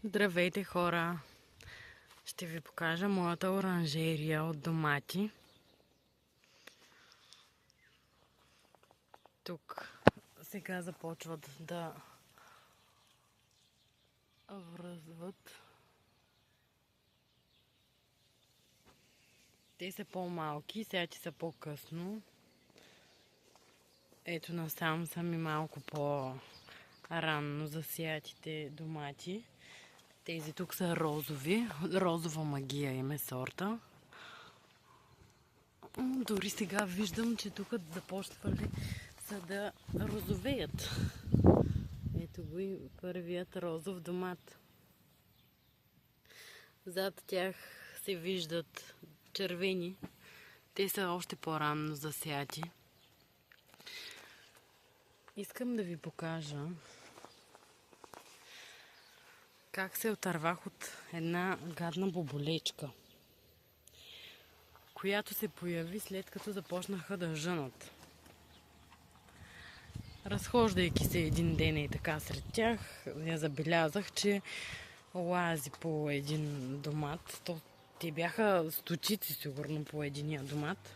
Здравейте, хора! Ще ви покажа моята оранжерия от домати. Тук сега започват да връзват. Те са по-малки, сеяти са по-късно. Ето насам са ми малко по-ранно засеятите домати. Тези тук са розови. Розова магия им е сорта. Дори сега виждам, че тук започвали са да розовеят. Ето го и първият розов домат. Зад тях се виждат червени. Те са още по-рано засяти. Искам да ви покажа как се отървах от една гадна боболечка, която се появи след като започнаха да жънат. Разхождайки се един ден и така сред тях, я забелязах, че лази по един домат. Те бяха стотици сигурно по единия домат.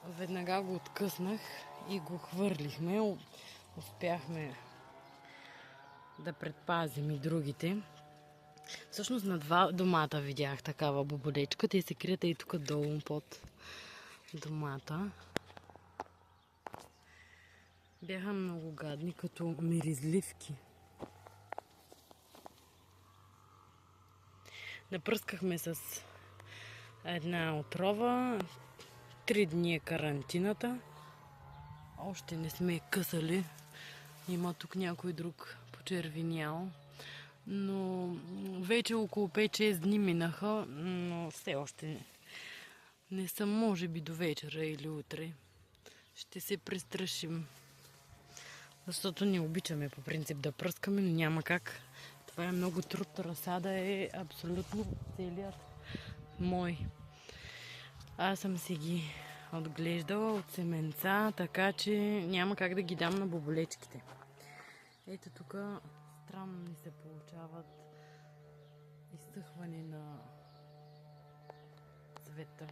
Веднага го откъснах и го хвърлихме. Успяхме да предпазим и другите. Всъщност на два домата видях такава боболечка. Те се крият и тук долу под домата. Бяха много гадни, като миризливки. Напръскахме с една отрова. 3 дни е карантината. Още не сме късали. Има тук някой друг почервенял. Но вече около 5-6 дни минаха, но все още не съм, може би до вечера или утре. Ще се престрашим. Защото не обичаме по принцип да пръскаме, но няма как. Това е много труд. Разсада е абсолютно целият мой. Аз съм си ги отглеждала от семенца, така че няма как да ги дам на боболечките. Ето тук странно ни се получават изсъхване на цвета.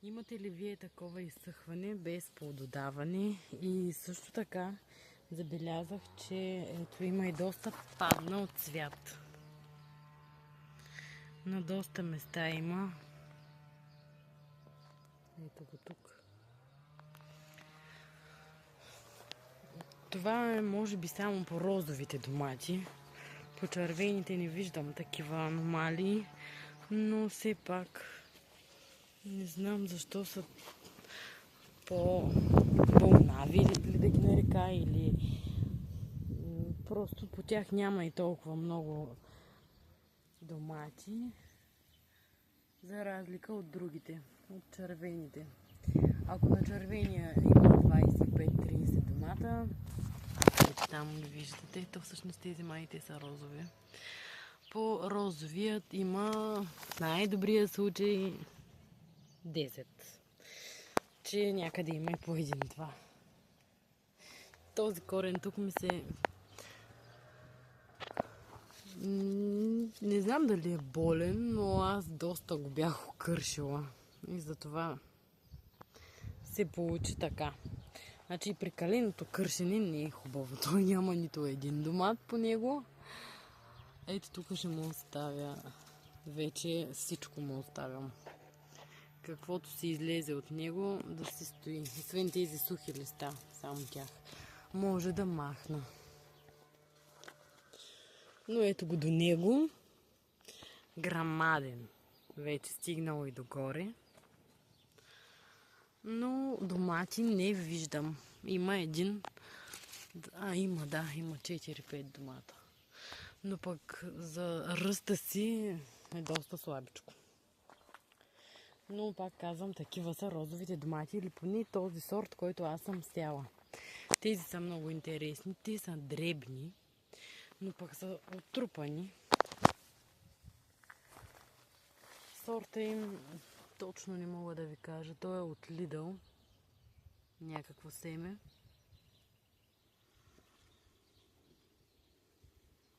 Имате ли вие такова изсъхване без плододаване? И също така забелязах, че ето има и доста паднал цвят. На доста места има. Ето го тук. Това е може би само по розовите домати. По червените не виждам такива аномалии, но все пак не знам защо са по-бълнави или да ги нарека, или просто по тях няма и толкова много домати, за разлика от другите, от червените. Ако на червения има 25-30 домата, там ли виждате, то всъщност тези майите са розови. По розовият има в най-добрия случай 10. Че някъде има и по 1-2. Този корен тук ми се... Не знам дали е болен, но аз доста го бях окършила. И затова се получи така. Значи прекаленото кършене не е хубаво. Той няма нито един домат по него. Ето тук ще му оставя. Вече всичко му оставям. Каквото си излезе от него да си стои. Освен тези сухи листа, само тях може да махна. Но ето го до него. Грамаден. Вече стигнал и догоре. Но домати не виждам. Има един. Има 4-5 домата. Но пък за ръста си е доста слабичко. Но пак казвам, такива са розовите домати, или поне този сорт, който аз съм сяла. Тези са много интересни. Те са дребни, но пък са оттрупани. Сорта им точно не мога да ви кажа. Той е от Lidl. Някакво семе.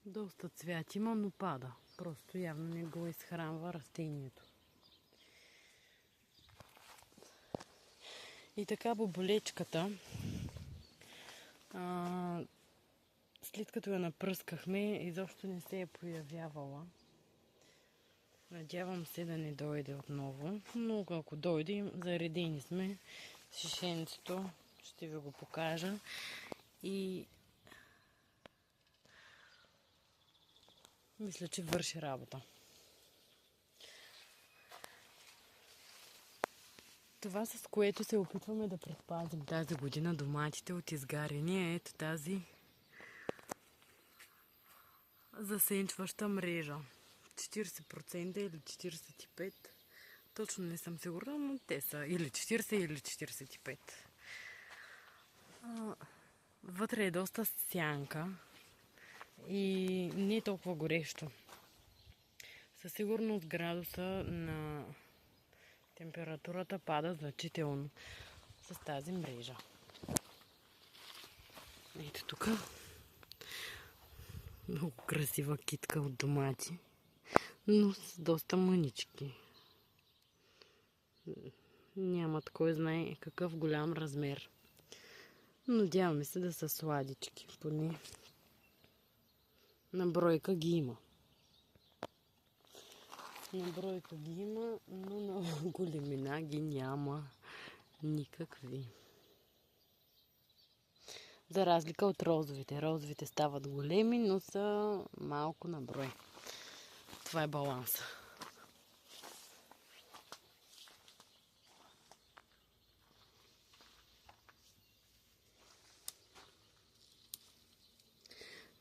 Доста цвят има, но пада. Просто явно не го изхранва растението. И така боболечката, след като я напръскахме, изобщо не се е появявала. Надявам се да не дойде отново, но ако дойде, заредени сме с шишенцето, ще ви го покажа. И мисля, че върши работа. Това, с което се опитваме да предпазим тази година доматите от изгаряния, ето тази засенчваща мрежа. 40% или 45%. Точно не съм сигурна, но те са или 40 или 45%. Вътре е доста сянка и не е толкова горещо. Със сигурност градуса на температурата пада значително с тази мрежа. Ето тук много красива китка от домати, но с доста мънички. Нямат кой знае какъв голям размер. Надяваме се да са сладички, поне на бройка ги има. На бройка ги има, но на големина ги няма никакви. За разлика от розовите. Розовите стават големи, но са малко на брой. Това е баланса.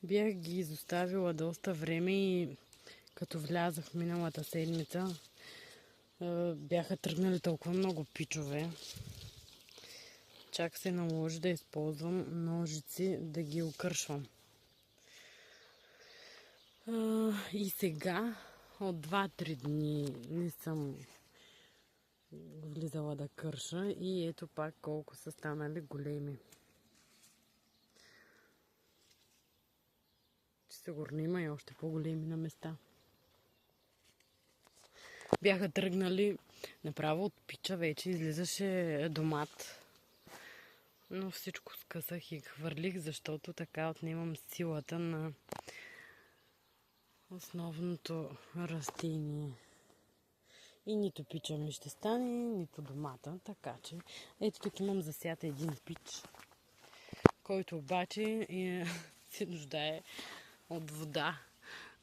Бях ги изоставила доста време и като влязах миналата седмица, бяха тръгнали толкова много пичове. Чак се наложи да използвам ножици да ги окършвам. И сега от 2-3 дни не съм влизала да кърша и ето пак колко са станали големи. Сигурно има и още по-големи на места. Бяха тръгнали направо от пича, вече излизаше домат. Но всичко скъсах и хвърлих, защото така отнемам силата на основното растение. И нито пича ми ще стане, нито домата, така че ето тук имам засят един пич, който обаче се нуждае от вода,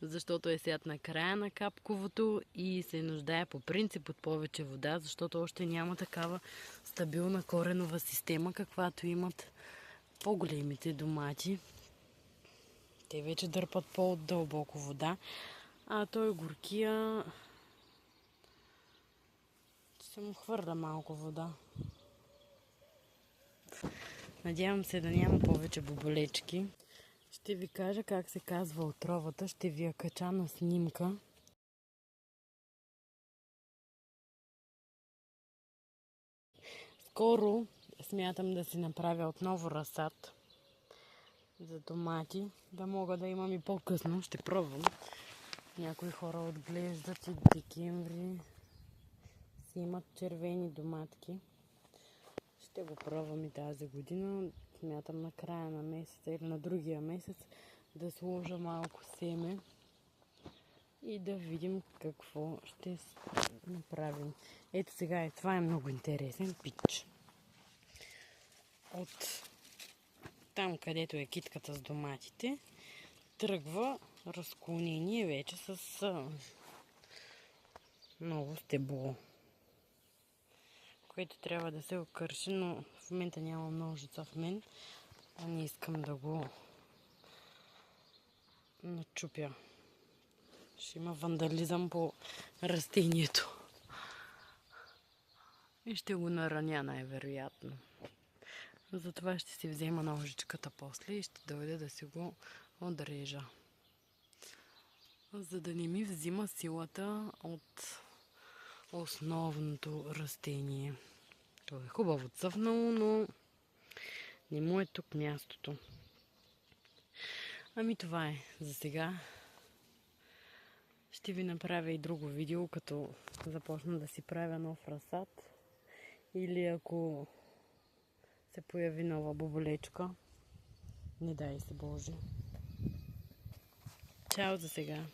защото е сят на края на капковото и се нуждае по принцип от повече вода, защото още няма такава стабилна коренова система, каквато имат по-големите домати. Те вече дърпат по-дълбоко вода, а той горкия се му хвърля малко вода. Надявам се да няма повече боболечки. Ще ви кажа как се казва отровата. Ще ви я кача на снимка. Скоро смятам да си направя отново разсад за домати. Да мога да имам и по-късно. Ще пробвам. Някои хора отглеждат и декември си имат червени доматки. Ще го пробвам и тази година. Смятам на края на месеца или на другия месец да сложа малко семе и да видим какво ще направим. Ето сега това е много интересен пич. От там, където е китката с доматите, тръгва разклонение вече с много стебло, което трябва да се окърши, но в момента нямам ножица в мен, а не искам да го начупя. Ще има вандализъм по растението. И ще го нараня най-вероятно. Затова ще си взема ножичката после и ще дойда да си го отрежа. За да не ми взима силата от основното растение. То е хубаво цъфнало, но не му е тук мястото. Ами това е за сега. Ще ви направя и друго видео, като започна да си правя нов разсад. Или ако се появи нова боболечка. Не дай се Боже. Чао за сега.